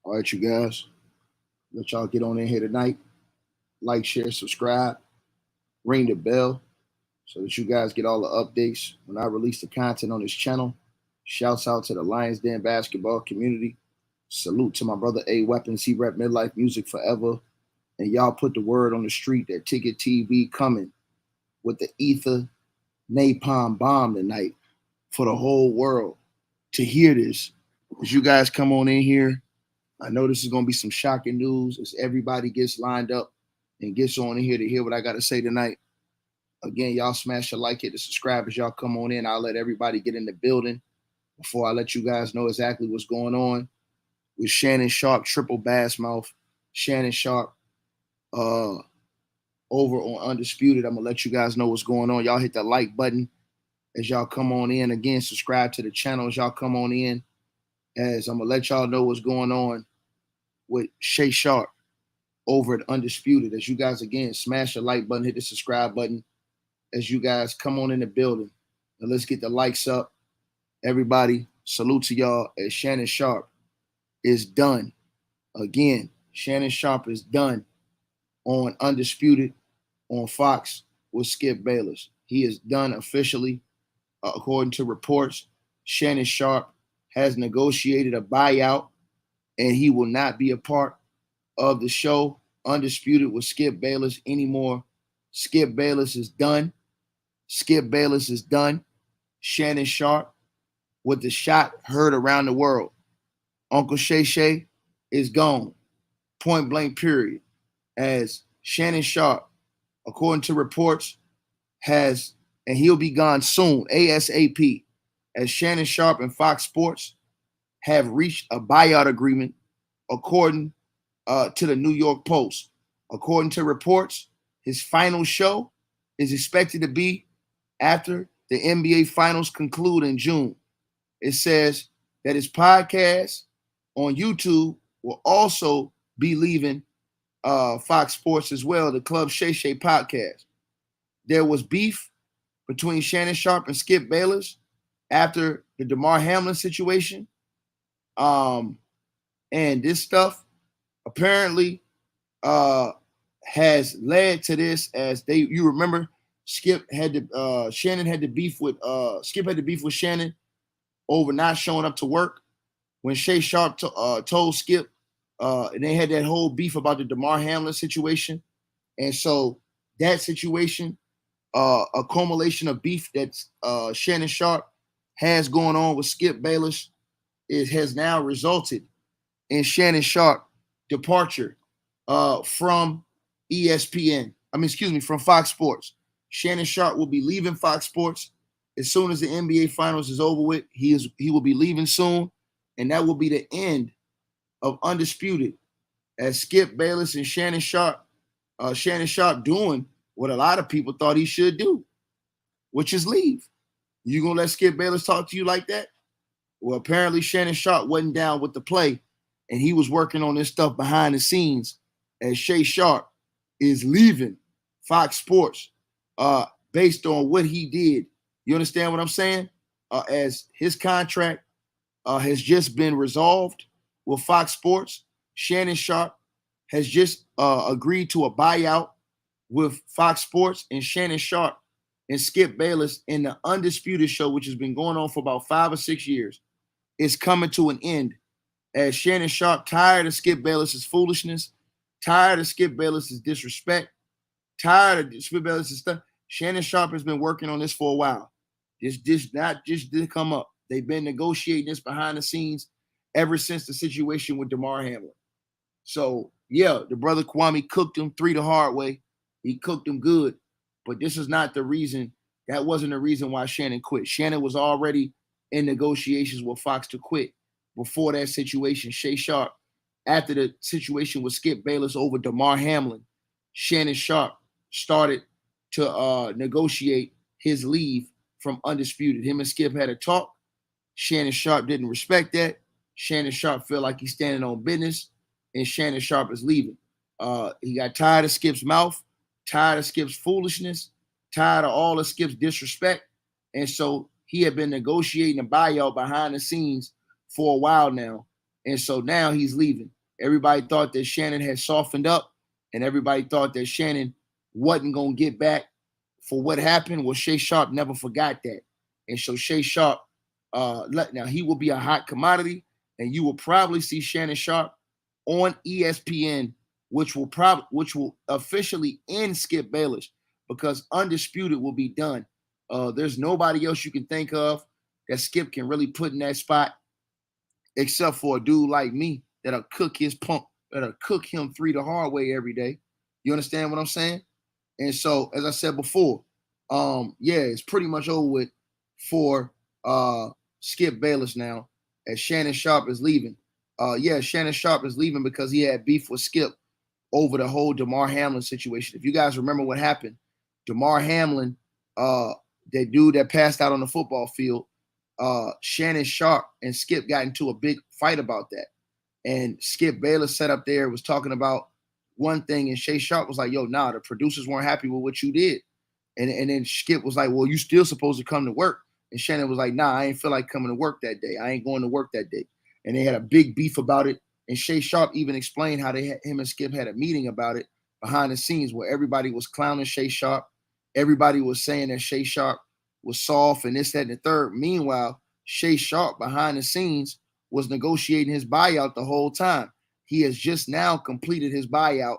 All right, you guys. Let y'all get on in here tonight. Like, share, subscribe, ring the bell so that you guys get all the updates when I release the content on this channel. Shouts out to the Lions Den basketball community. Salute to my brother A Weapons. He rep midlife music forever. And y'all put the word on the street that Ticket TV coming with the Ether Napalm bomb tonight for the whole world to hear this. As you guys come on in here, I know this is going to be some shocking news as everybody gets lined up and gets on in here to hear what I got to say tonight. Again, y'all smash a like, hit the subscribe as y'all come on in. I'll let everybody get in the building before I let you guys know exactly what's going on with Shannon Sharpe, triple bass mouth. Shannon Sharpe over on Undisputed. I'm going to let you guys know what's going on. Y'all hit the like button as y'all come on in. Again, subscribe to the channel as y'all come on in. As I'm going to let y'all know what's going on with Sharpe over at Undisputed. As you guys, again, smash the like button, hit the subscribe button as you guys come on in the building. And let's get the likes up. Everybody, salute to y'all as Shannon Sharpe is done. Again, Shannon Sharpe is done on Undisputed on Fox with Skip Bayless. He is done officially. According to reports, Shannon Sharpe has negotiated a buyout and he will not be a part of the show Undisputed with Skip Bayless anymore. Skip Bayless is done. Skip Bayless is done. Shannon Sharpe with the shot heard around the world. Uncle Shay is gone. Point blank period. As Shannon Sharpe, according to reports, has, and he'll be gone soon, ASAP, as Shannon Sharpe and Fox Sports have reached a buyout agreement according to the New York Post. According to reports, his final show is expected to be after the NBA Finals conclude in June. It says that his podcast on YouTube will also be leaving Fox Sports as well, the Club Shay podcast. There was beef between Shannon Sharpe and Skip Bayless after the DeMar Hamlin situation. And this stuff apparently has led to this, as you remember, Skip had to Shannon had to beef with Skip had to beef with Shannon over not showing up to work when Sharpe told Skip, and they had that whole beef about the DeMar Hamlin situation. And so that situation, a culmination of beef that Shannon Sharpe has going on with Skip Bayless, has now resulted in Shannon Sharpe departure from ESPN. From Fox Sports. Shannon Sharpe will be leaving Fox Sports as soon as the NBA Finals is over with. He will be leaving soon, and that will be the end of Undisputed, as Skip Bayless and Shannon Sharpe doing what a lot of people thought he should do, which is leave. You gonna let Skip Bayless talk to you like that? Well, apparently Shannon Sharpe wasn't down with the play, and he was working on this stuff behind the scenes, as Sharpe is leaving Fox Sports based on what he did. You understand what I'm saying? As his contract has just been resolved with Fox Sports, Shannon Sharpe has just agreed to a buyout with Fox Sports, and Shannon Sharpe and Skip Bayless in the Undisputed show, which has been going on for about 5 or 6 years, is coming to an end, as Shannon Sharpe, tired of Skip Bayless's foolishness, tired of Skip Bayless's disrespect, tired of Skip Bayless's stuff. Shannon Sharpe has been working on this for a while. This not just didn't come up. They've been negotiating this behind the scenes ever since the situation with DeMar Hamlin. So, yeah, the brother Kwame cooked him 3 the hard way. He cooked him good. But this is not the reason. That wasn't the reason why Shannon quit. Shannon was already in negotiations with Fox to quit before that situation. Sharpe, after the situation with Skip Bayless over DeMar Hamlin, Shannon Sharpe started to negotiate his leave from Undisputed. Him and Skip had a talk. Shannon Sharpe didn't respect that. Shannon Sharpe felt like he's standing on business, and Shannon Sharpe is leaving. He got tired of Skip's mouth, tired of Skip's foolishness, tired of all of Skip's disrespect, and so he had been negotiating a buyout behind the scenes for a while now, And so now he's leaving. Everybody thought that Shannon had softened up, and everybody thought that Shannon wasn't going to get back for what happened. Well, Shay Sharpe never forgot that. And so Shay Sharpe, now he will be a hot commodity, and you will probably see Shannon Sharpe on ESPN, which will officially end Skip Bayless, because Undisputed will be done. There's nobody else you can think of that Skip can really put in that spot, except for a dude like me that'll cook him 3 the hard way every day. You understand what I'm saying? And so, as I said before, it's pretty much over with for Skip Bayless now, as Shannon Sharpe is leaving. Shannon Sharpe is leaving because he had beef with Skip over the whole Damar Hamlin situation. If you guys remember what happened, Damar Hamlin, that dude that passed out on the football field, Shannon Sharpe and Skip got into a big fight about that. And Skip Bayless sat up there, was talking about one thing, and Shay Sharpe was like, yo, nah, the producers weren't happy with what you did. And then Skip was like, well, you still supposed to come to work. And Shannon was like, nah, I ain't feel like coming to work that day. I ain't going to work that day. And they had a big beef about it. And Shay Sharpe even explained how him and Skip had a meeting about it behind the scenes, where everybody was clowning Shay Sharpe. Everybody was saying that Shay Sharpe was soft and this, that, and the third. Meanwhile, Shay Sharpe behind the scenes was negotiating his buyout the whole time. He has just now completed his buyout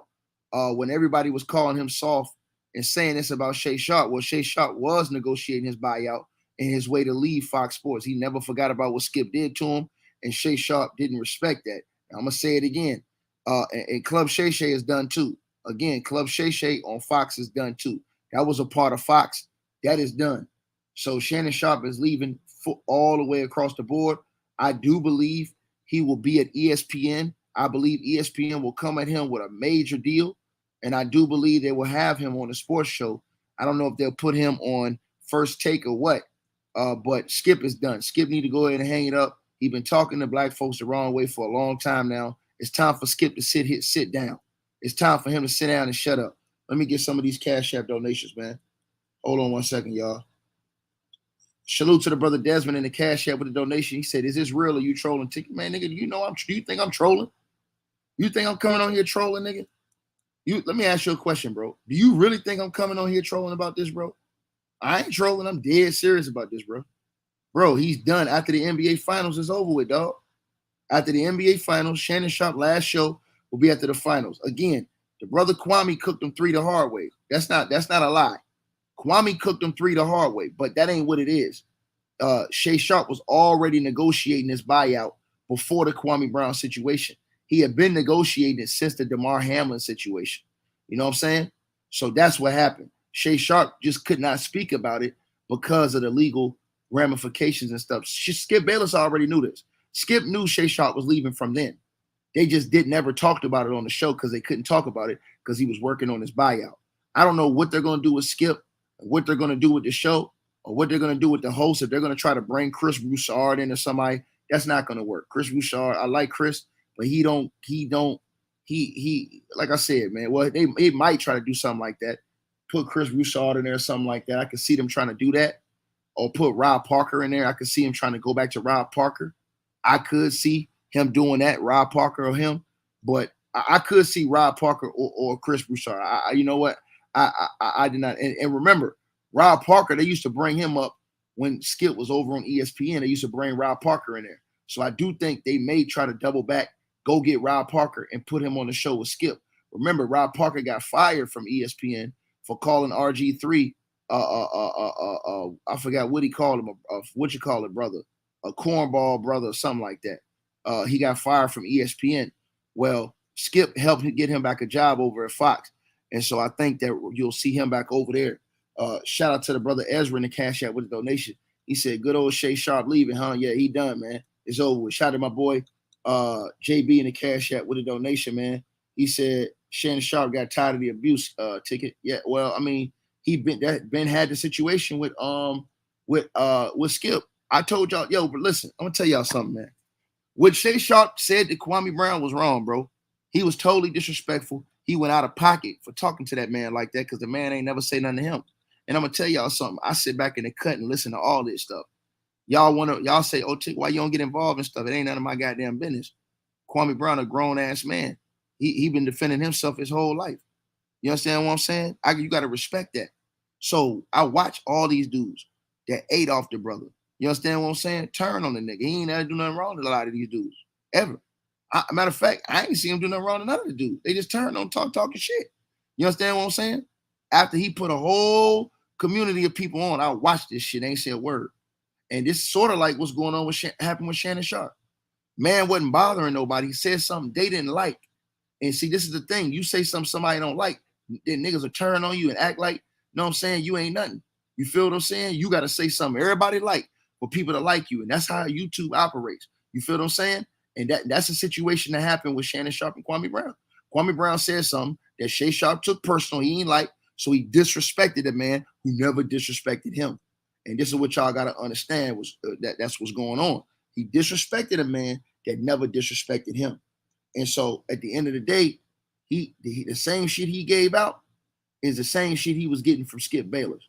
when everybody was calling him soft and saying this about Shay Sharpe. Well, Shay Sharpe was negotiating his buyout and his way to leave Fox Sports. He never forgot about what Skip did to him, and Shay Sharpe didn't respect that. Now, I'm going to say it again. And Club Shay Shay is done too. Again, Club Shay Shay on Fox is done too. That was a part of Fox. That is done. So Shannon Sharpe is leaving all the way across the board. I do believe he will be at ESPN. I believe ESPN will come at him with a major deal. And I do believe they will have him on a sports show. I don't know if they'll put him on First Take or what. But Skip is done. Skip need to go ahead and hang it up. He's been talking to black folks the wrong way for a long time now. It's time for Skip to sit down. It's time for him to sit down and shut up. Let me get some of these Cash App donations, man. Hold on one second, y'all. Salute to the brother Desmond in the Cash App with a donation. He said, is this real or you trolling? Ticket man, nigga, do you think I'm trolling? You think I'm coming on here trolling, nigga? Let me ask you a question, bro. Do you really think I'm coming on here trolling about this, bro? I ain't trolling. I'm dead serious about this, bro. Bro, he's done. After the NBA Finals is over with, dog. After the NBA Finals, Shannon Sharpe last show will be after the Finals. Again, the brother Kwame cooked him 3 the hard way. That's not a lie. Kwame cooked him 3 the hard way, but that ain't what it is. Shay Sharpe was already negotiating his buyout before the Kwame Brown situation. He had been negotiating it since the Damar Hamlin situation. You know what I'm saying? So that's what happened. Shay Sharpe just could not speak about it because of the legal ramifications and stuff. Skip Bayless already knew this. Skip knew Shay Sharpe was leaving from then. They just never talked about it on the show because they couldn't talk about it because he was working on his buyout. I don't know what they're going to do with Skip, what they're going to do with the show, or what they're going to do with the host. If they're going to try to bring Chris Broussard in or somebody, that's not going to work. Chris Broussard, I like Chris, but he like I said, man, well, they might try to do something like that. Put Chris Broussard in there or something like that. I could see them trying to do that. Or put Rob Parker in there. I could see him trying to go back to Rob Parker. I could see him doing that, Rob Parker or him. But I could see Rob Parker or Chris Broussard. You know what? I did not. And remember, Rob Parker, they used to bring him up when Skip was over on ESPN. They used to bring Rob Parker in there. So I do think they may try to double back, go get Rob Parker and put him on the show with Skip. Remember, Rob Parker got fired from ESPN for calling RG3 I forgot what he called him, what you call it, brother, a cornball brother or something like that. He got fired from ESPN. Well, Skip helped get him back a job over at Fox. And so I think that you'll see him back over there. Shout out to the brother Ezra in the Cash App with the donation. He said, good old Shay Sharpe leaving, huh? Yeah, he done, man. It's over with. Shout out to my boy JB in the Cash App with a donation, man. He said Shannon Sharpe got tired of the abuse ticket. Yeah, well, I mean, Ben had the situation with Skip. I told y'all, yo, but listen, I'm gonna tell y'all something, man. What Shay Sharpe said to Kwame Brown was wrong, bro. He was totally disrespectful. He went out of pocket for talking to that man like that because the man ain't never say nothing to him. And I'm gonna tell y'all something. I sit back in the cut and listen to all this stuff. Y'all say, oh, Tick, why you don't get involved in stuff? It ain't none of my goddamn business. Kwame Brown, a grown ass man. He been defending himself his whole life. You understand what I'm saying? You got to respect that. So I watch all these dudes that ate off the brother. You understand what I'm saying? Turn on the nigga. He ain't never do nothing wrong to a lot of these dudes ever. Matter of fact, I ain't seen him do nothing wrong to none of the dudes. They just turn on talking shit. You understand what I'm saying? After he put a whole community of people on, I watched this shit. Ain't say a word. And this sort of like what's going on with happened with Shannon Sharpe. Man wasn't bothering nobody. He said something they didn't like. And see, this is the thing. You say something somebody don't like, then niggas will turn on you and act like, you know what I'm saying, you ain't nothing. You feel what I'm saying? You got to say something everybody like for people to like you. And that's how YouTube operates. You feel what I'm saying? And that's a situation that happened with Shannon Sharpe and Kwame Brown. Kwame Brown said something that Shay Sharpe took personal. He ain't like, so he disrespected a man who never disrespected him. And this is what y'all got to understand was that's what's going on. He disrespected a man that never disrespected him. And so at the end of the day, the same shit he gave out is the same shit he was getting from Skip Bayless.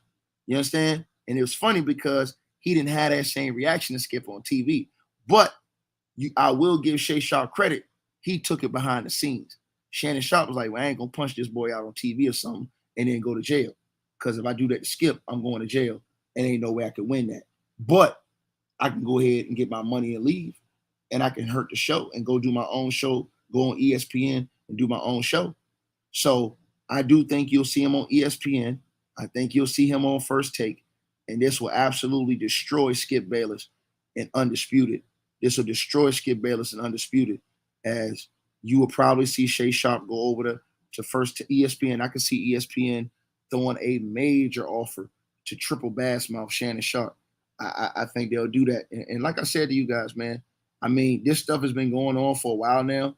You understand? And it was funny because he didn't have that same reaction to Skip on TV. But I will give Shay Sharpe credit. He took it behind the scenes. Shannon Sharpe was like, well, I ain't going to punch this boy out on TV or something and then go to jail. Because if I do that to Skip, I'm going to jail. And ain't no way I can win that. But I can go ahead and get my money and leave. And I can hurt the show and go do my own show, go on ESPN and do my own show. So I do think you'll see him on ESPN. I think you'll see him on First Take. And this will absolutely destroy Skip Bayless and Undisputed. This will destroy Skip Bayless and Undisputed, as you will probably see Shay Sharpe go over to ESPN. I can see ESPN throwing a major offer to triple bass mouth Shannon Sharpe. I think they'll do that. And like I said to you guys, man, I mean, this stuff has been going on for a while now.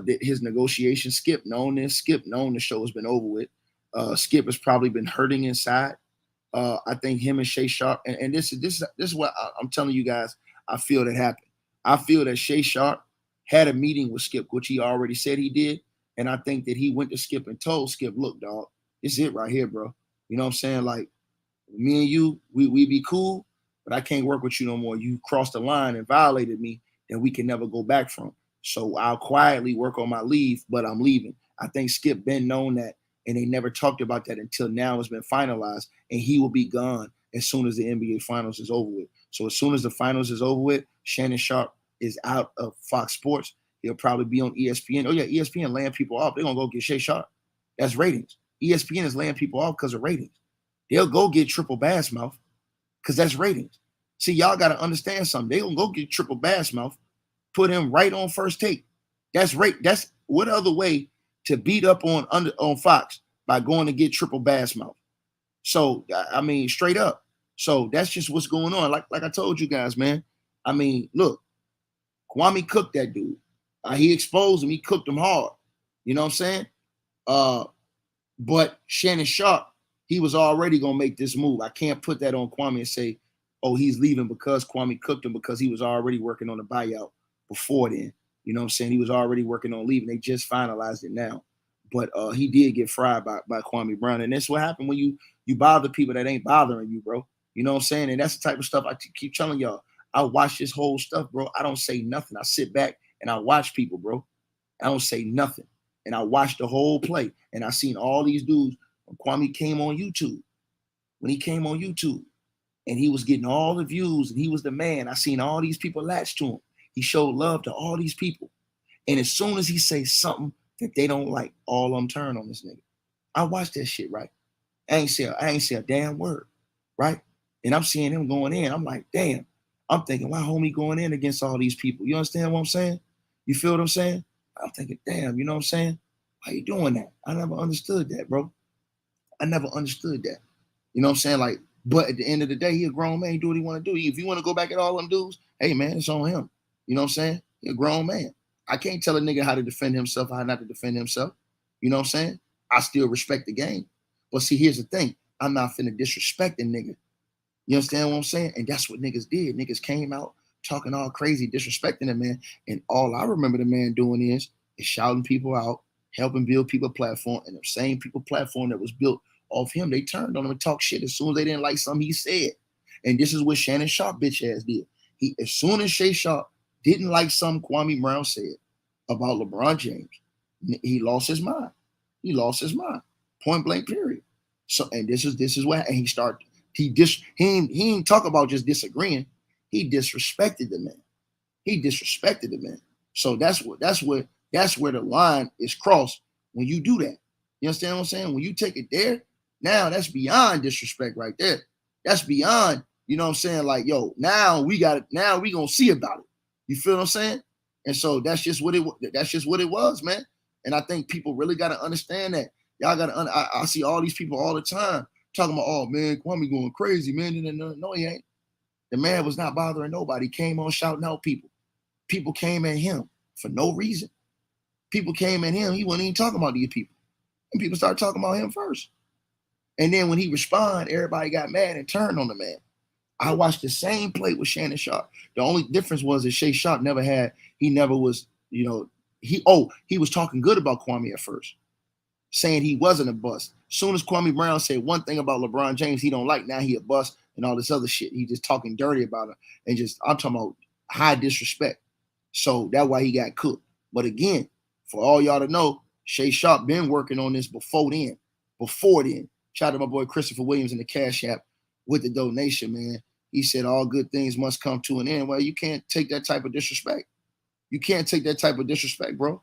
His negotiation, Skip known this. Skip known the show has been over with. Skip has probably been hurting inside. I think him and Shay Sharpe, and this is what I'm telling you guys, I feel that happened. I feel that Shay Sharpe had a meeting with Skip, which he already said he did. And I think that he went to Skip and told Skip, look, dog, this is it right here, bro. You know what I'm saying? Like, me and you, we be cool, but I can't work with you no more. You crossed the line and violated me, and we can never go back from. So I'll quietly work on my leave, but I'm leaving. I think Skip been known that, and they never talked about that until now it's been finalized, and he will be gone as soon as the NBA Finals is over with. So as soon as the Finals is over with, Shannon Sharpe is out of Fox Sports. He'll probably be on ESPN. Oh, yeah, ESPN laying people off. They're going to go get Shay Sharpe. That's ratings. ESPN is laying people off because of ratings. They'll go get Triple Bassmouth because that's ratings. See, y'all got to understand something. They're going to go get Triple Bassmouth, put him right on First Take. That's what other way to beat up on Fox by going to get Triple Bassmouth. So, I mean, straight up. So that's just what's going on. Like I told you guys, man. I mean, look, Kwame cooked that dude. He exposed him. He cooked him hard. You know what I'm saying? But Shannon Sharpe, he was already going to make this move. I can't put that on Kwame and say, oh, he's leaving because Kwame cooked him, because he was already working on the buyout before then. You know what I'm saying? He was already working on leaving. They just finalized it now. But he did get fried by Kwame Brown. And that's what happened when you bother people that ain't bothering you, bro. You know what I'm saying? And that's the type of stuff I keep telling y'all. I watch this whole stuff, bro. I don't say nothing. I sit back and I watch people, bro. I don't say nothing. And I watched the whole play. And I seen all these dudes. When Kwame came on YouTube, and he was getting all the views and he was the man, I seen all these people latch to him. He showed love to all these people. And as soon as he says something that they don't like, all of them turn on this nigga. I watched that shit, right? I ain't say a damn word, right? And I'm seeing him going in. I'm like, damn. I'm thinking, why homie going in against all these people? You understand what I'm saying? You feel what I'm saying? I'm thinking, damn, you know what I'm saying? Why you doing that? I never understood that, bro. I never understood that. You know what I'm saying? Like, but at the end of the day, he a grown man. He do what he want to do. If you want to go back at all them dudes, hey, man, it's on him. You know what I'm saying? He a grown man. I can't tell a nigga how to defend himself, how not to defend himself. You know what I'm saying? I still respect the game. But see, here's the thing. I'm not finna disrespect a nigga. You understand what I'm saying? And that's what niggas did. Niggas came out talking all crazy, disrespecting the man. And all I remember the man doing is shouting people out, helping build people platform. And the same people platform that was built off him, they turned on him and talked shit as soon as they didn't like something he said. And this is what Shannon Sharpe bitch ass did. As soon as Shay Sharpe didn't like something Kwame Brown said, about LeBron James. He lost his mind. He lost his mind. Point blank, period. So, and this is what, and he ain't talk about just disagreeing. He disrespected the man. He disrespected the man. So that's where the line is crossed when you do that. You understand what I'm saying? When you take it there, now that's beyond disrespect right there. That's beyond, you know what I'm saying? Like, yo, now we gonna see about it. You feel what I'm saying? And so that's just what it was, man. And I think people really gotta understand that. Y'all gotta I see all these people all the time talking about, oh man, Kwame going crazy, man. No, he ain't. The man was not bothering nobody. He came on shouting out people. People came at him for no reason. People came at him. He wasn't even talking about these people. And people started talking about him first. And then when he responded, everybody got mad and turned on the man. I watched the same play with Shannon Sharpe. The only difference was that Sharpe never was, he was talking good about Kwame at first, saying he wasn't a bust. Soon as Kwame Brown said one thing about LeBron James he don't like, now he a bust and all this other shit. He just talking dirty about him. And I'm talking about high disrespect. So that's why he got cooked. But again, for all y'all to know, Sharpe been working on this before then. Shout out to my boy Christopher Williams in the Cash App with the donation, man. He said all good things must come to an end. Well, you can't take that type of disrespect. You can't take that type of disrespect, bro.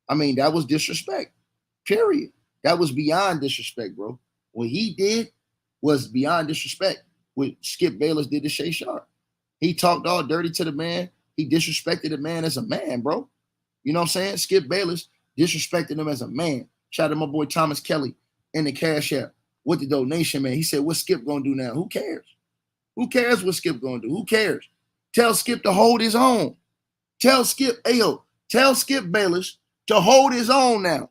I mean, that was disrespect, period. That was beyond disrespect, bro. What he did was beyond disrespect. What Skip Bayless did to Sharpe. He talked all dirty to the man. He disrespected the man as a man, bro. You know what I'm saying? Skip Bayless disrespected him as a man. Shout out to my boy Thomas Kelly in the Cash App with the donation, man. He said, what's Skip going to do now? Who cares? Who cares what Skip going to do? Who cares? Tell Skip to hold his own. Tell Skip Bayless to hold his own now.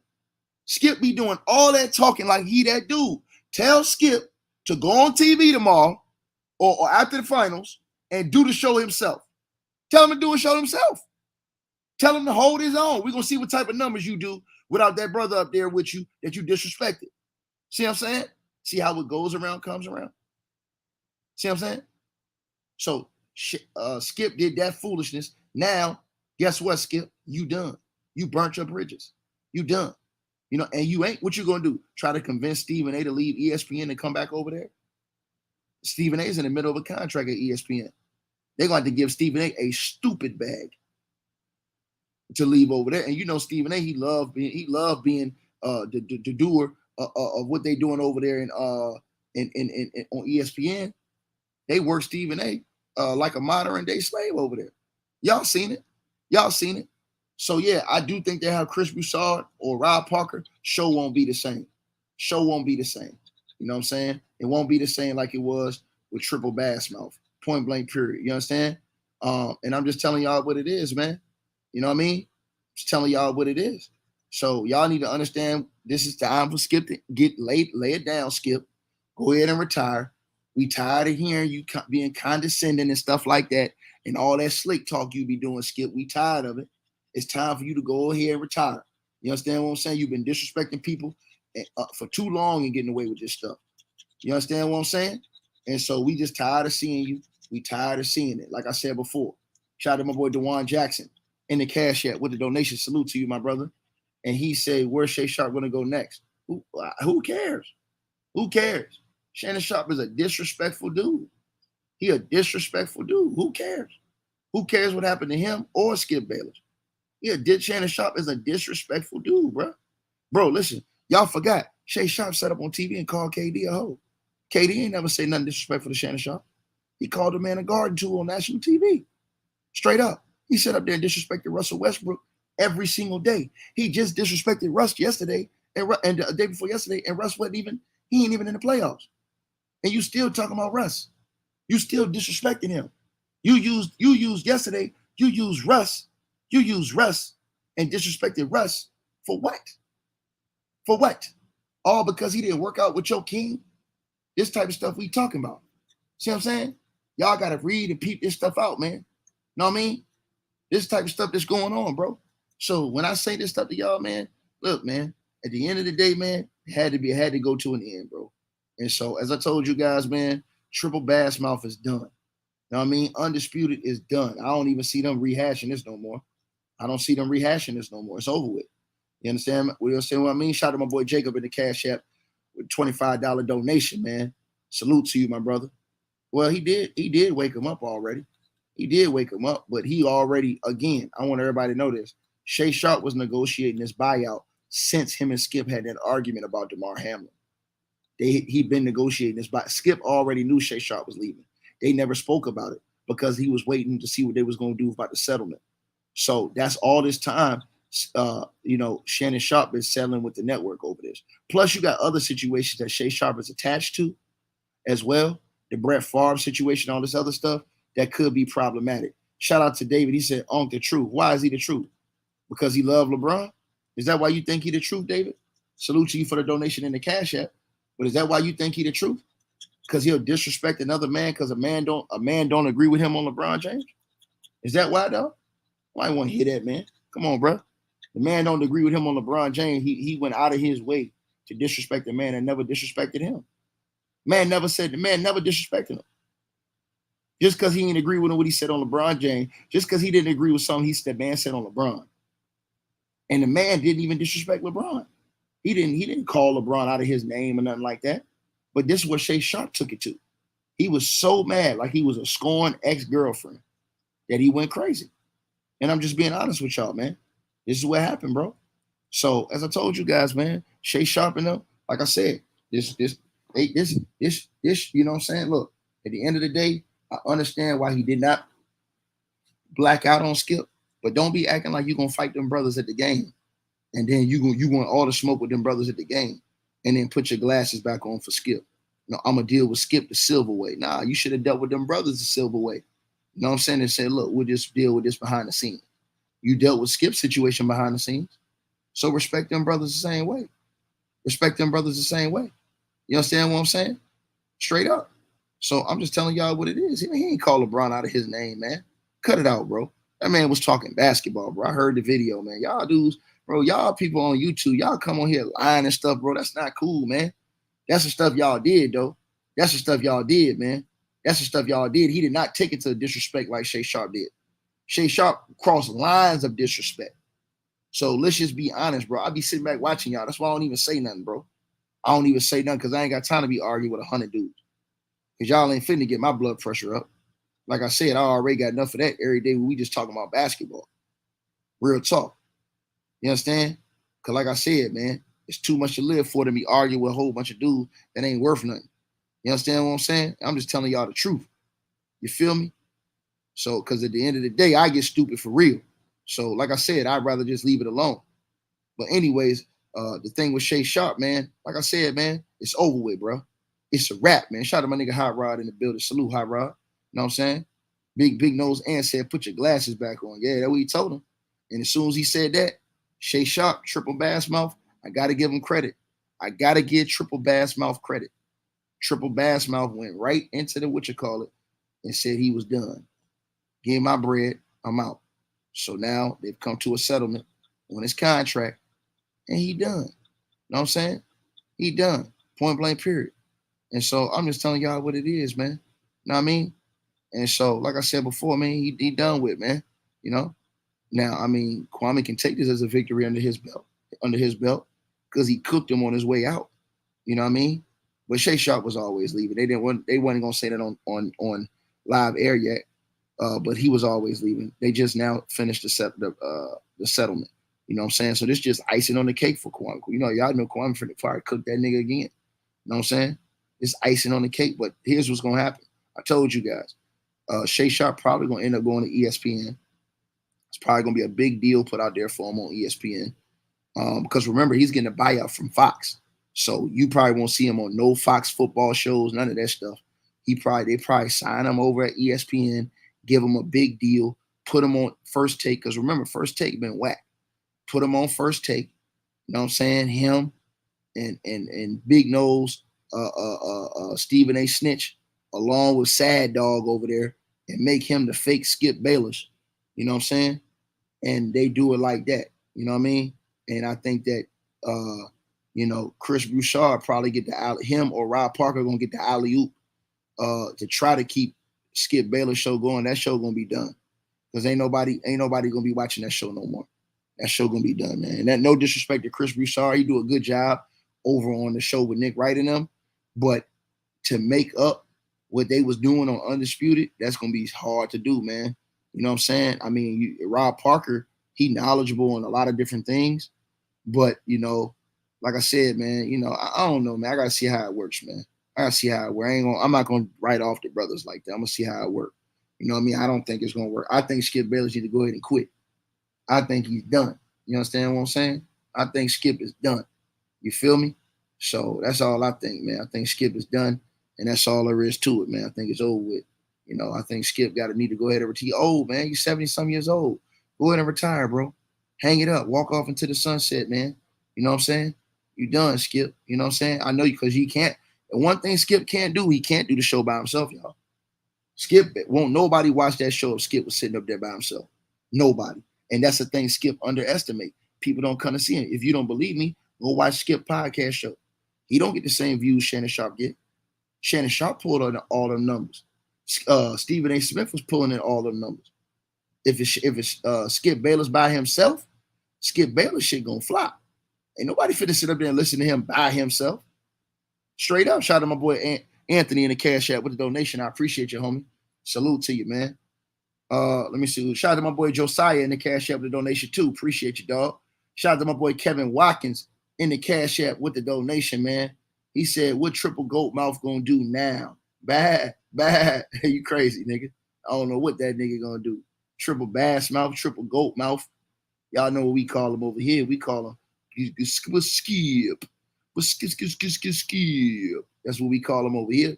Skip be doing all that talking like he that dude. Tell Skip to go on TV tomorrow or after the finals and do the show himself. Tell him to do a show himself. Tell him to hold his own. We're going to see what type of numbers you do without that brother up there with you that you disrespected. See what I'm saying? See how what goes around comes around? See what I'm saying? So Skip did that foolishness. Now, guess what, Skip? You done. You burnt your bridges. You done. You know, and you ain't, what you going to do? Try to convince Stephen A to leave ESPN and come back over there? Stephen A is in the middle of a contract at ESPN. They're going to have to give Stephen A stupid bag to leave over there. And you know Stephen A, he loved being the doer of what they doing over there in on ESPN. They work Stephen A like a modern day slave over there. Y'all seen it. So yeah, I do think they have Chris Broussard or Rob Parker. Show won't be the same. You know what I'm saying? It won't be the same like it was with Triple Bassmouth. Point blank, period. You understand? And I'm just telling y'all what it is, man. You know what I mean? Just telling y'all what it is. So y'all need to understand this is time for Skip to lay it down, Skip. Go ahead and retire. We tired of hearing you being condescending and stuff like that and all that slick talk you be doing, Skip. We tired of it. It's time for you to go ahead and retire. You understand what I'm saying? You've been disrespecting people for too long and getting away with this stuff. You understand what I'm saying? And so we just tired of seeing you. We tired of seeing it. Like I said before, shout out to my boy DeJuan Jackson in the Cash App with the donation. Salute to you, my brother. And he said, where's Sharpe going to go next? Who cares? Who cares? Shannon Sharpe is a disrespectful dude. He a disrespectful dude. Who cares? Who cares what happened to him or Skip Bayless? Shannon Sharpe is a disrespectful dude, bro. Bro, listen, y'all forgot. Sharpe sat up on TV and called KD a hoe. KD ain't never say nothing disrespectful to Shannon Sharpe. He called the man a garden tool on national TV. Straight up. He sat up there and disrespected Russell Westbrook every single day. He just disrespected Russ yesterday and the day before yesterday, and Russ ain't even in the playoffs. And you still talking about Russ. You still disrespecting him. You used yesterday, you used Russ and disrespected Russ for what? For what? All because he didn't work out with your king? This type of stuff we talking about. See what I'm saying? Y'all got to read and peep this stuff out, man. Know what I mean? This type of stuff that's going on, bro. So when I say this stuff to y'all, man, look, man, at the end of the day, man, it had to go to an end, bro. And so, as I told you guys, man, Triple Bassmouth is done. Know what I mean? Undisputed is done. I don't even see them rehashing this no more. I don't see them rehashing this no more. It's over with. You understand? You understand what I mean? Shout out to my boy Jacob in the Cash App with $25 donation, man. Salute to you, my brother. Well, he did wake him up already. He did wake him up, but he already, again, I want everybody to know this. Shay Sharpe was negotiating this buyout since him and Skip had that argument about DeMar Hamlin. He'd been negotiating this buyout. Skip already knew Shay Sharpe was leaving. They never spoke about it because he was waiting to see what they was going to do about the settlement. So that's all this time. Shannon Sharpe is settling with the network over this. Plus, you got other situations that Shay Sharpe is attached to as well. The Brett Favre situation, all this other stuff that could be problematic. Shout out to David. He said, "On the truth." Why is he the truth? Because he loved LeBron? Is that why you think he the truth, David? Salute to you for the donation in the Cash App. But is that why you think he the truth? Because he'll disrespect another man because a man don't agree with him on LeBron James? Is that why, though? Why want to hear that, man? Come on, bro. The man don't agree with him on LeBron James. He went out of his way to disrespect the man that never disrespected him. The man never disrespected him. Just because he didn't agree with what he said on LeBron James, just because he didn't agree with something the man said on LeBron. And the man didn't even disrespect LeBron. He didn't call LeBron out of his name or nothing like that. But this is what Shay Sharpe took it to. He was so mad, like he was a scorned ex-girlfriend, that he went crazy. And I'm just being honest with y'all, man. This is what happened, bro. So as I told you guys, man, Shay Sharpe and them, like I said, this, you know what I'm saying? Look, at the end of the day, I understand why he did not black out on Skip, but don't be acting like you're gonna fight them brothers at the game, and then you want all the smoke with them brothers at the game, and then put your glasses back on for Skip. No, I'm gonna deal with Skip the silver way. Nah, you should have dealt with them brothers the silver way. You know what I'm saying? And said, look, we'll just deal with this behind the scenes. You dealt with Skip's situation behind the scenes, so respect them brothers the same way. Respect them brothers the same way. You understand what I'm saying? Straight up. So I'm just telling y'all what it is. He ain't call LeBron out of his name, man. Cut it out, bro. That man was talking basketball, bro. I heard the video, man. Y'all dudes, bro, y'all people on YouTube, y'all come on here lying and stuff, bro. That's not cool, man. That's the stuff y'all did, though. That's the stuff y'all did, man. That's the stuff y'all did. He did not take it to disrespect like Shay Sharpe did. Shay Sharpe crossed lines of disrespect. So let's just be honest, bro. I be sitting back watching y'all. That's why I don't even say nothing, bro. I don't even say nothing because I ain't got time to be arguing with 100 dudes. Because y'all ain't finna get my blood pressure up. Like I said, I already got enough of that every day when we just talking about basketball. Real talk. You understand? Because like I said, man, it's too much to live for to be arguing with a whole bunch of dudes that ain't worth nothing. You understand what I'm saying? I'm just telling y'all the truth. You feel me? So, because at the end of the day, I get stupid for real. So, like I said, I'd rather just leave it alone. But anyways, the thing with Shay Sharpe, man, like I said, man, it's over with, bro. It's a wrap, man. Shout out to my nigga Hot Rod in the building. Salute, Hot Rod. You know what I'm saying? Big Nose and said, put your glasses back on. Yeah, that's what he told him. And as soon as he said that, Shay Sharpe, triple bass mouth, I got to give him credit. I got to give triple bass mouth credit. Triple bass mouth went right into the and said he was done. Give my bread, I'm out. So now they've come to a settlement on his contract, and he done. You know what I'm saying? He done. Point blank, period. And so I'm just telling y'all what it is, man. You know what I mean? And so, like I said before, man, he done with, man. You know? Now, I mean, Kwame can take this as a victory under his belt, because he cooked him on his way out. You know what I mean? But Shay Sharpe was always leaving. They wasn't gonna say that on live air yet. But he was always leaving. They just now finished the settlement. You know what I'm saying? So this just icing on the cake for Kwame. You know, y'all know Kwame finna fire cook that nigga again. You know what I'm saying? It's icing on the cake, but here's what's gonna happen. I told you guys. Shay Sharpe probably gonna end up going to ESPN. It's probably gonna be a big deal put out there for him on ESPN. Because remember, he's getting a buyout from Fox. So you probably won't see him on no Fox football shows, none of that stuff. They probably sign him over at ESPN, give him a big deal, put him on First Take, because remember, First Take been whack. Put him on First Take. You know what I'm saying? Him and Big Nose, Stephen A. Snitch, along with Sad Dog over there, and make him the fake Skip Bayless. You know what I'm saying? And they do it like that. You know what I mean? And I think that Chris Broussard probably get him or Rob Parker gonna get the alley-oop to try to keep Skip Bayless show going. That show gonna be done. Because ain't nobody gonna be watching that show no more. That show gonna be done, man. And that no disrespect to Chris Broussard, he do a good job over on the show with Nick Wright and them, but to make up what they was doing on Undisputed, that's gonna be hard to do, man. You know what I'm saying? I mean, Rob Parker, he knowledgeable on a lot of different things, but like I said, man, I don't know, man. I gotta see how it works, man. I gotta see how it works. I'm not gonna write off the brothers like that. I'm gonna see how it works. You know what I mean? I don't think it's gonna work. I think Skip Bayless need to go ahead and quit. I think he's done. You understand what I'm saying? I think Skip is done. You feel me? So that's all I think, man. I think Skip is done, and that's all there is to it, man. I think it's over with. I think Skip got to need to go ahead and retire. Oh, man, you're 70-some years old. Go ahead and retire, bro. Hang it up. Walk off into the sunset, man. You know what I'm saying? You done, Skip. You know what I'm saying? I know you because he can't. And one thing Skip can't do, he can't do the show by himself, y'all. Skip won't nobody watch that show if Skip was sitting up there by himself. Nobody. And that's the thing Skip underestimate. People don't come to see him. If you don't believe me, go watch Skip podcast show. He don't get the same views Shannon Sharpe get. Shannon Sharpe pulled on all the numbers. Stephen A. Smith was pulling in all the numbers. If it's Skip Bayless by himself, Skip Bayless shit gonna flop. Ain't nobody finna sit up there and listen to him by himself. Straight up, shout out to my boy Anthony in the Cash App with the donation. I appreciate you, homie. Salute to you, man. Let me see. Shout out to my boy Josiah in the Cash App with the donation too. Appreciate you, dog. Shout out to my boy Kevin Watkins in the Cash App with the donation, man. He said, what Triple Goat Mouth gonna do now? Bad. You crazy, nigga. I don't know what that nigga gonna do. Triple Bass Mouth, Triple Goat Mouth. Y'all know what we call him over here. We call him Skip. Skip. That's what we call him over here.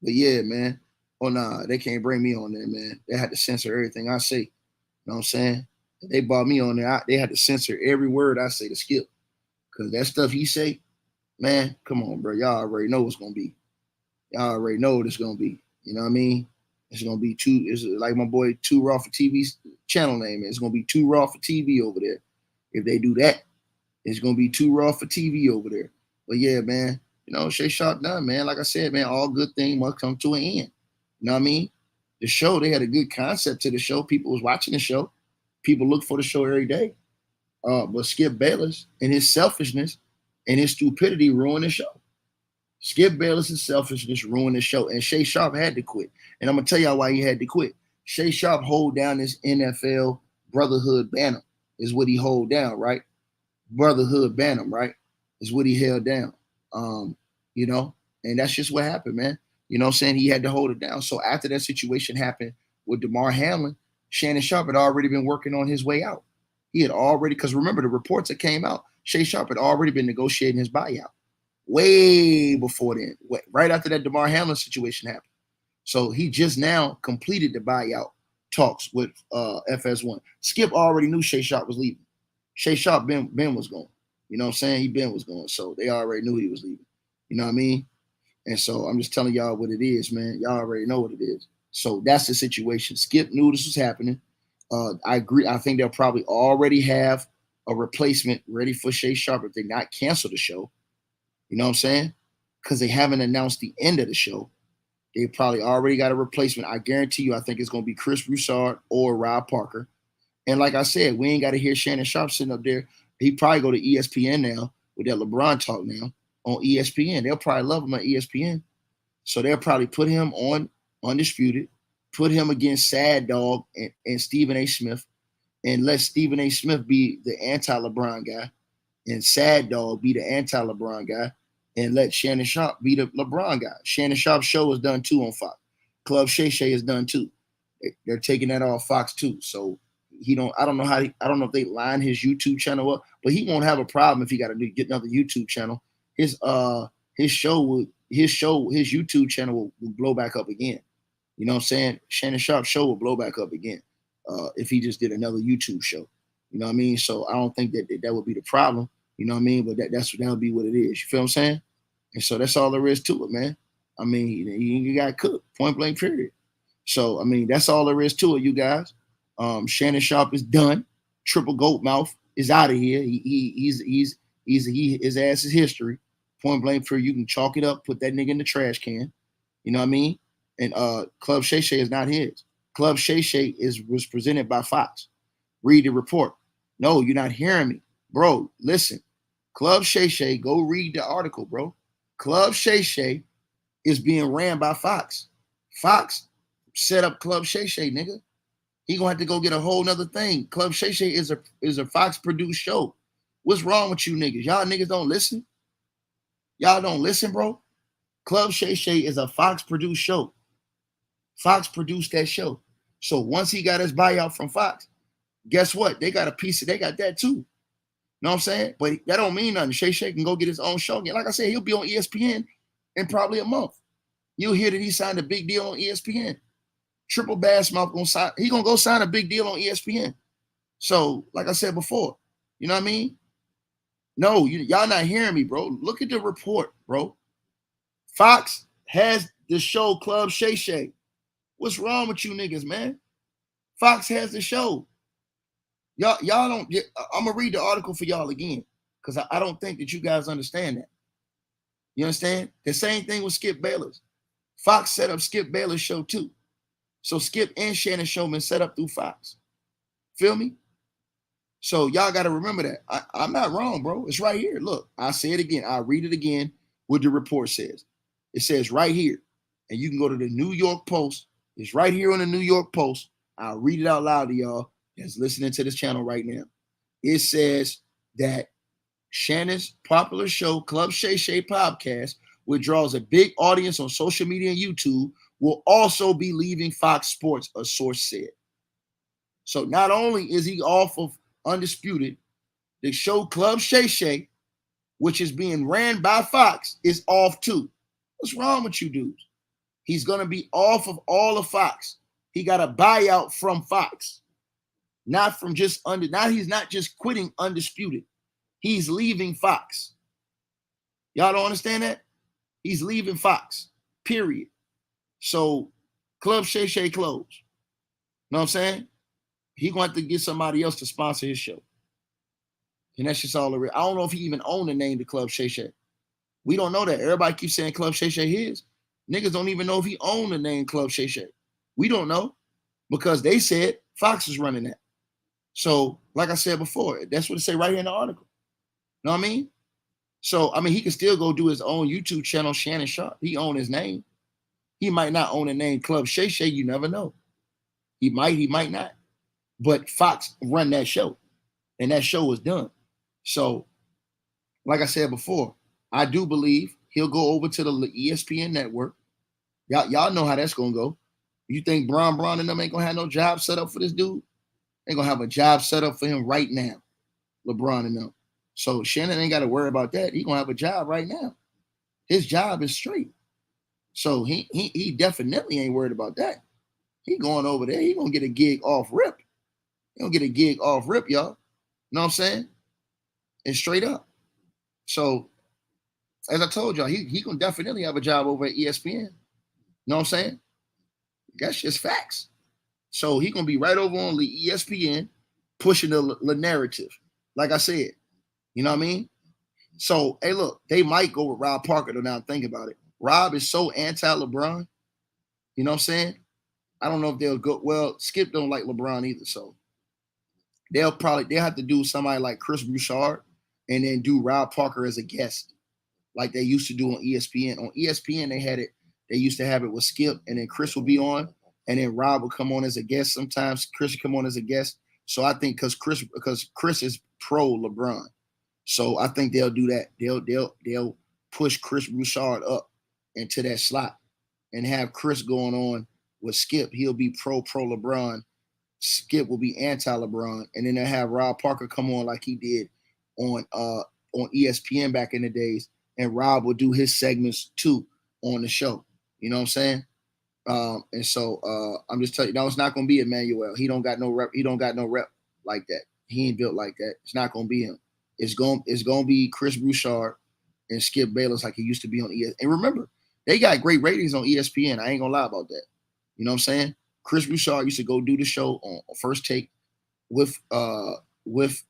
But yeah, man. Oh, nah, they can't bring me on there, man. They had to censor everything I say. You know what I'm saying? If they brought me on there, they had to censor every word I say to Skip. Because that stuff he say, man, come on, bro. Y'all already know what's going to be. Y'all already know what it's going to be. You know what I mean? It's going to be it's like my boy Too Raw for TV's channel name. It's going to be Too Raw for TV over there. If they do that, it's going to be Too Raw for TV over there. But yeah, man, Shay Sharpe done, man. Like I said, man, all good things must come to an end. You know what I mean? The show, they had a good concept to the show. People was watching the show. People look for the show every day. But Skip Bayless and his selfishness and his stupidity ruined the show. Skip Bayless' selfishness ruined the show. And Shay Sharpe had to quit. And I'm going to tell y'all why he had to quit. Shay Sharpe hold down this NFL brotherhood banner is what he hold down, right? Brotherhood banner, right? Is what he held down. And that's just what happened, man. You know what I'm saying? He had to hold it down. So after that situation happened with DeMar Hamlin, Shannon Sharpe had already been working on his way out. He had already, because remember the reports that came out, Shay Sharpe had already been negotiating his buyout way before then, right after that DeMar Hamlin situation happened. So he just now completed the buyout talks with FS1. Skip already knew Shay Sharpe was leaving. Shay Sharpe, Ben was going. You know what I'm saying? Ben was going. So they already knew he was leaving. You know what I mean? And so I'm just telling y'all what it is, man. Y'all already know what it is. So that's the situation. Skip knew this was happening. I agree. I think they'll probably already have a replacement ready for Shay Sharpe if they not cancel the show. You know what I'm saying? Because they haven't announced the end of the show. They probably already got a replacement. I guarantee you, I think it's going to be Chris Broussard or Rob Parker. And like I said, we ain't got to hear Shannon Sharpe sitting up there. He probably go to ESPN now with that LeBron talk now on ESPN. They'll probably love him at ESPN. So they'll probably put him on Undisputed, put him against Sad Dog and Stephen A. Smith, and let Stephen A. Smith be the anti-LeBron guy and Sad Dog be the anti-LeBron guy, and let Shannon Sharpe be the LeBron guy. Shannon Sharpe's show is done too on Fox. Club Shay Shay is done too. They're taking that off Fox too. So I don't know if they line his YouTube channel up, but he won't have a problem if he got to get another YouTube channel. His YouTube channel will blow back up again. You know what I'm saying? Shannon Sharpe's show will blow back up again if he just did another YouTube show. You know what I mean? So I don't think that would be the problem. You know what I mean? But that'll be what it is. You feel what I'm saying? And so that's all there is to it, man. I mean, you got cooked, point blank, period. So I mean, that's all there is to it, you guys. Shannon Sharpe is done. Triple Goat Mouth is out of here. His ass is history. Point blank, period. You can chalk it up, put that nigga in the trash can. You know what I mean? And Club Shay Shay is not his. Club Shay Shay was presented by Fox. Read the report. No, you're not hearing me. Bro, listen. Club Shay Shay, go read the article, bro. Club Shay Shay is being ran by Fox. Fox set up Club Shay Shay, nigga. He gonna have to go get a whole nother thing. Club Shay Shay is a Fox produced show. What's wrong with you niggas? Y'all niggas don't listen? Y'all don't listen, bro? Club Shay Shay is a Fox produced show. Fox produced that show. So once he got his buyout from Fox, guess what? They got a piece of, they got that too. Know what I'm saying? But that don't mean nothing. Shay Shay can go get his own show again. Like I said, he'll be on ESPN in probably a month. You'll hear that he signed a big deal on ESPN. Triple Bassmouth gonna sign. He gonna go sign a big deal on ESPN. So, like I said before, you know what I mean? No, y'all not hearing me, bro. Look at the report, bro. Fox has the show Club Shay Shay. What's wrong with you niggas, man? Fox has the show. Y'all don't. I'm gonna read the article for y'all again because I don't think that you guys understand that. You understand? The same thing with Skip Bayless. Fox set up Skip Bayless' show too. So Skip and Shannon show been set up through Fox. Feel me? So y'all got to remember that. I'm not wrong, bro. It's right here. Look, I'll say it again. I'll read it again what the report says. It says right here. And you can go to the New York Post. It's right here on the New York Post. I'll read it out loud to y'all that's listening to this channel right now. It says that Shannon's popular show, Club Shay Shay Podcast, which draws a big audience on social media and YouTube, will also be leaving Fox Sports, a source said. So not only is he off of Undisputed, the show Club Shay Shay, which is being ran by Fox, is off too. What's wrong with you dudes? He's going to be off of all of Fox. He got a buyout from Fox. Not from just now he's not just quitting Undisputed. He's leaving Fox. Y'all don't understand that? He's leaving Fox, period. So Club Shay Shay closed. Know what I'm saying? He going to have to get somebody else to sponsor his show. And that's just all the real. I don't know if he even owned the name to Club Shay Shay. We don't know that. Everybody keeps saying Club Shay Shay his. Niggas don't even know if he owned the name Club Shay Shay. We don't know because they said Fox is running that. So, like I said before, that's what it say right here in the article. Know what I mean? So, I mean, he can still go do his own YouTube channel, Shannon Sharpe. He own his name. He might not own the name Club Shay Shay. You never know. He might not. But Fox run that show, and that show was done. So, like I said before, I do believe he'll go over to the ESPN network. Y'all know how that's gonna go. You think Braun and them ain't gonna have no job set up for this dude? They're gonna have a job set up for him right now, LeBron and them. So Shannon ain't got to worry about that. He gonna have a job right now. His job is straight. So he definitely ain't worried about that. He going over there. He gonna get a gig off rip. He gonna get a gig off rip, y'all. Know what I'm saying? And straight up. So as I told y'all, he gonna definitely have a job over at ESPN. Know what I'm saying? That's just facts. So he gonna be right over on the ESPN pushing the narrative. Like I said, you know what I mean? So, hey, look, they might go with Rob Parker though. Now think about it. Rob is so anti-LeBron. You know what I'm saying? I don't know if they'll go. Well, Skip don't like LeBron either, so they'll have to do somebody like Chris Broussard and then do Rob Parker as a guest, like they used to do on ESPN. On ESPN, they used to have it with Skip, and then Chris will be on, and then Rob will come on as a guest. Sometimes Chris will come on as a guest. So I think because Chris is pro LeBron, so I think they'll do that. They'll push Chris Broussard up into that slot and have Chris going on with Skip. He'll be pro LeBron. Skip will be anti-LeBron, and then they'll have Rob Parker come on like he did on ESPN back in the days, and Rob will do his segments too on the show. You know what I'm saying? And so I'm just telling you, no, it's not gonna be Emmanuel. He don't got no rep. He don't got no rep like that. He ain't built like that. It's not gonna be him. It's gonna be Chris Broussard and Skip Bayless like he used to be on ESPN. And remember, they got great ratings on ESPN. I ain't gonna lie about that. You know what I'm saying? Chris Broussard used to go do the show on First Take with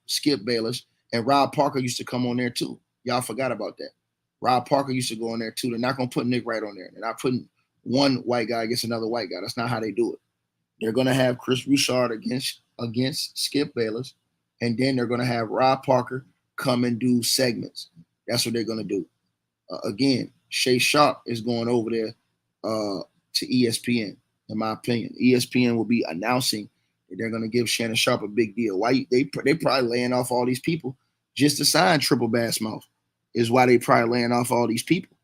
Skip Bayless, and Rob Parker used to come on there too. Y'all forgot about that. Rob Parker used to go on there too. They're not gonna put Nick Wright on there. They're not putting one white guy against another white guy. That's not how they do it. They're gonna have Chris Broussard against Skip Bayless, and then they're gonna have Rob Parker come and do segments. That's what they're gonna do. Again, Sharpe is going over there to ESPN. In my opinion, ESPN will be announcing that they're gonna give Shannon Sharpe a big deal. Why they probably laying off all these people just to sign Triple Bass Mouth is why they probably laying off all these people.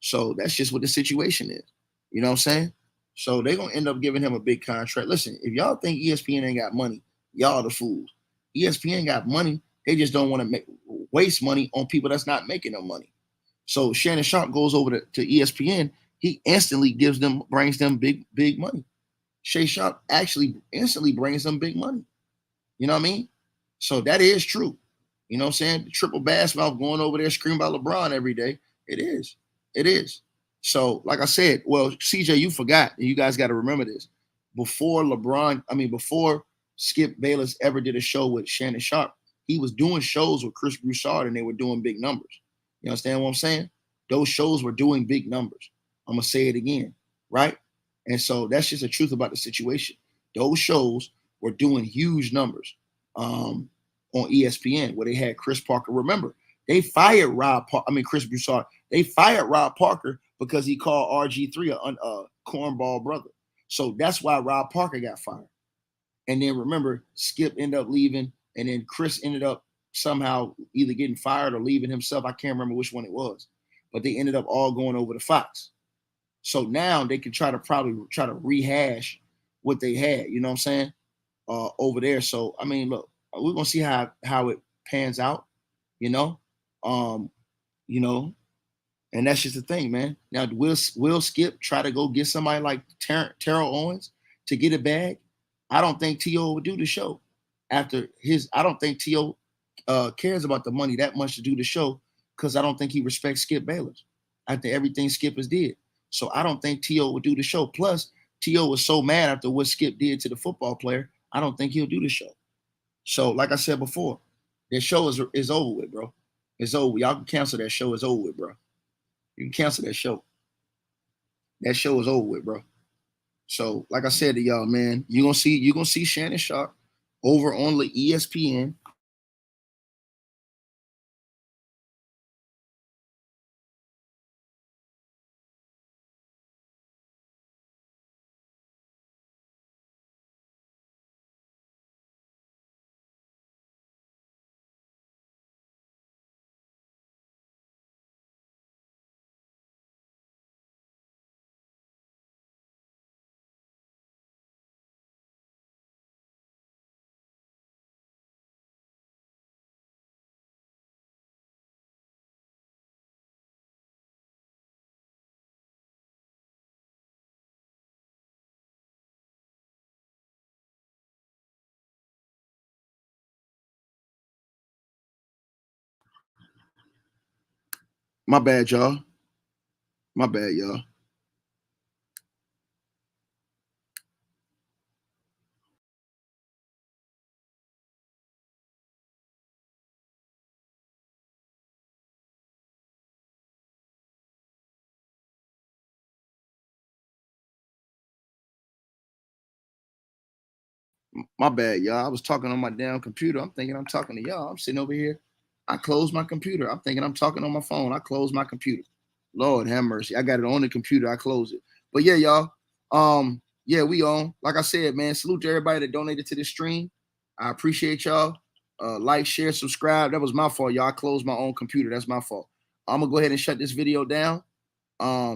So that's just what the situation is. You know what I'm saying? So they're gonna end up giving him a big contract. Listen, if y'all think ESPN ain't got money, y'all the fools. ESPN got money. They just don't want to waste money on people that's not making them money. So Shannon Sharpe goes over to ESPN. He instantly brings them big money. Sharpe actually instantly brings them big money. You know what I mean? So that is true. You know what I'm saying? The Triple Bass Mouth going over there screaming about LeBron every day. It is. It is. So, like I said, well, CJ, you forgot. You guys got to remember this. Before Skip Bayless ever did a show with Shannon Sharpe, he was doing shows with Chris Broussard and they were doing big numbers. You understand what I'm saying? Those shows were doing big numbers. I'm going to say it again, right? And so that's just the truth about the situation. Those shows were doing huge numbers on ESPN where they had Chris Parker. Remember, they fired Chris Broussard. They fired Rob Parker because he called RG3 a cornball brother. So that's why Rob Parker got fired. And then remember, Skip ended up leaving, and then Chris ended up somehow either getting fired or leaving himself. I can't remember which one it was. But they ended up all going over to Fox. So now they can try to rehash what they had, you know what I'm saying, over there. So, I mean, look, we're going to see how it pans out, you know, and that's just the thing, man. Now, will Skip try to go get somebody like Terrell Owens to get a bag? I don't think T.O. would do the show after I don't think T.O. Cares about the money that much to do the show because I don't think he respects Skip Bayless after everything Skip has did. So I don't think T.O. would do the show. Plus, T.O. was so mad after what Skip did to the football player, I don't think he'll do the show. So, like I said before, the show is over with, bro. It's over. Y'all can cancel that show. It's over with, bro. You can cancel that show. That show is over with, bro. So, like I said to y'all, man, you're gonna see Shannon Sharpe over on the ESPN. My bad, y'all. My bad, y'all. My bad, y'all. I was talking on my damn computer. I'm thinking I'm talking to y'all. I'm sitting over here. I closed my computer. I'm thinking I'm talking on my phone. I closed my computer. Lord have mercy. I got it on the computer. I closed it. But yeah, y'all. Yeah, we on. Like I said, man, salute to everybody that donated to this stream. I appreciate y'all. Like, share, subscribe. That was my fault, y'all. I closed my own computer. That's my fault. I'm gonna go ahead and shut this video down.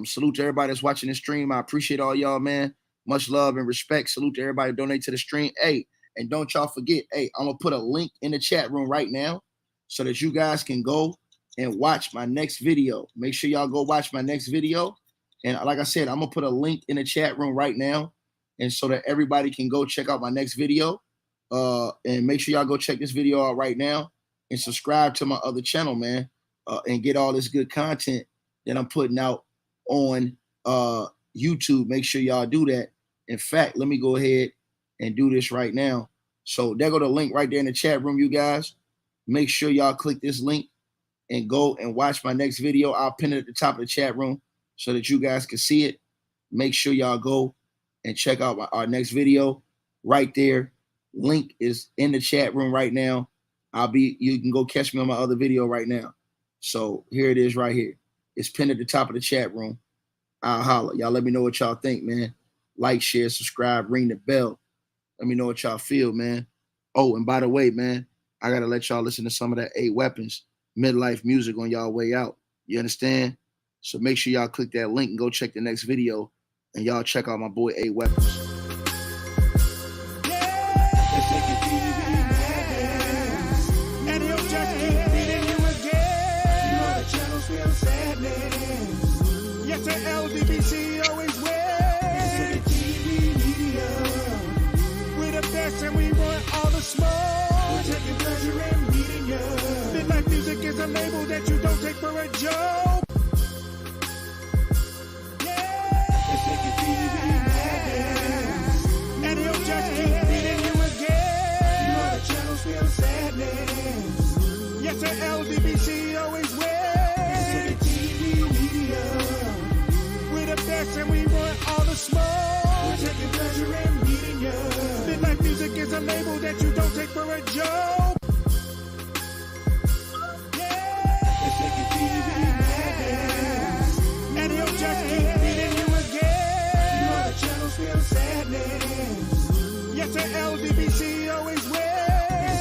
Salute to everybody that's watching the stream. I appreciate all y'all, man. Much love and respect. Salute to everybody donate to the stream. Hey, and don't y'all forget, hey, I'm gonna put a link in the chat room right now so that you guys can go and watch my next video. Make sure y'all go watch my next video. And like I said, I'm gonna put a link in the chat room right now, and so that everybody can go check out my next video. And make sure y'all go check this video out right now and subscribe to my other channel, man, and get all this good content that I'm putting out on YouTube. Make sure y'all do that. In fact, let me go ahead and do this right now. So there go the link right there in the chat room, you guys. Make sure y'all click this link and go and watch my next video. I'll pin it at the top of the chat room so that you guys can see it. Make sure y'all go and check out our next video right there. Link is in the chat room right now. You can go catch me on my other video right now. So here it is right here. It's pinned at the top of the chat room. I'll holler. Y'all let me know what y'all think, man. Like, share, subscribe, ring the bell. Let me know what y'all feel, man. Oh, and by the way, man, I got to let y'all listen to some of that 8 Weapons midlife music on y'all way out. You understand? So make sure y'all click that link and go check the next video. And y'all check out my boy 8 Weapons. Yes, the LDBC always wins. TV media. We're the best and we want all the smoke. We're taking pleasure in meeting you. Midlife Music is a label that you don't take for a joke. Yeah, it's taking TV madness. And he'll just keep beating you again. You know the channels feel sadness. Yes, the LDBC always wins. And we want all the smoke. We're taking pleasure in meeting you. Midlife Music is a label that you don't take for a joke.